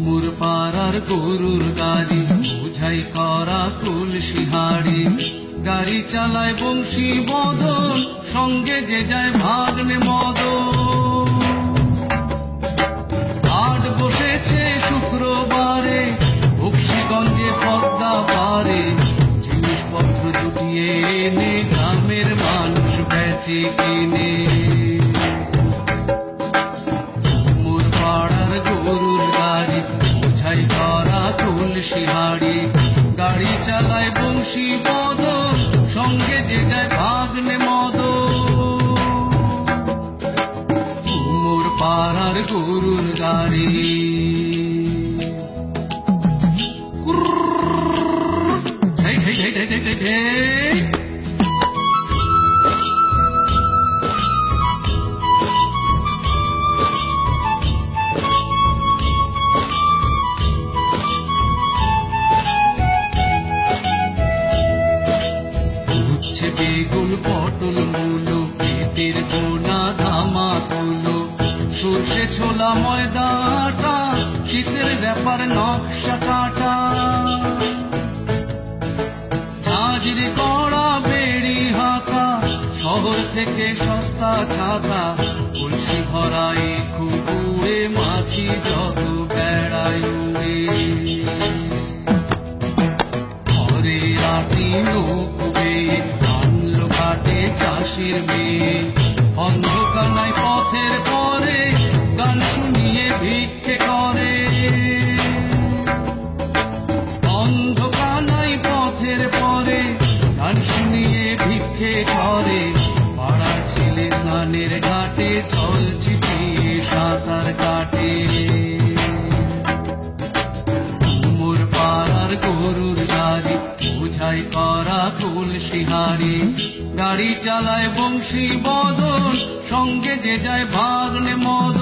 মোর পাড়ার গরুর গাড়ি বোঝাই করা কলসি হাড়ি, গাড়ি চালায় বংশী বদন, সঙ্গে যে যায় ভাগ্নে মদন। হাট বসেছে শুক্রবারে বক্সিগঞ্জে পদ্মা পারে, জিনিসপত্র জুটিয়ে এনে গ্রামের মানুষ বেচে কিনে। মোর পাড়ার গরুর গাড়ি বোঝাই করা কলসি হাড়ি, গাড়ি চালায় বংশী বদন, সঙ্গে যে যায় ভাগ্নে মদন। মোর পাড়ার গরুর গাড়ি উচ্ছে বেগুন পটল মূলো, পেটের গোনা ধামা তুলো, সর্ষে ছোলা ময়দা আটা, শীতের ব্যাপার নকশা কাটা। ঝাঁঝরি কড়া বেড়ি হাতা, শহর থেকে সস্তা ছাতা, কলসি ভরাই খুবুড়ে মাছি যত বেড়ায় উড়ে। ঘরে আটি নৌকুবে আনলো ঘাটে চাষির মেয়ে, অন্ধকানায় পথের পরে গান শুনিয়ে ভিক্ষে করে। অন্ধকানায় পথের পরে গান শুনিয়ে ভিক্ষে করে, পাড়ার ছেলে স্নানের ঘাটে জল ছিটিয়ে সাঁতার কাটে। মোর পাড়ার গরুর গাড়ি বোঝাই করা কলসি হাড়ি, গাড়ি চালায় বংশী বদন, সঙ্গে যে যায় ভাগ্নে মদন।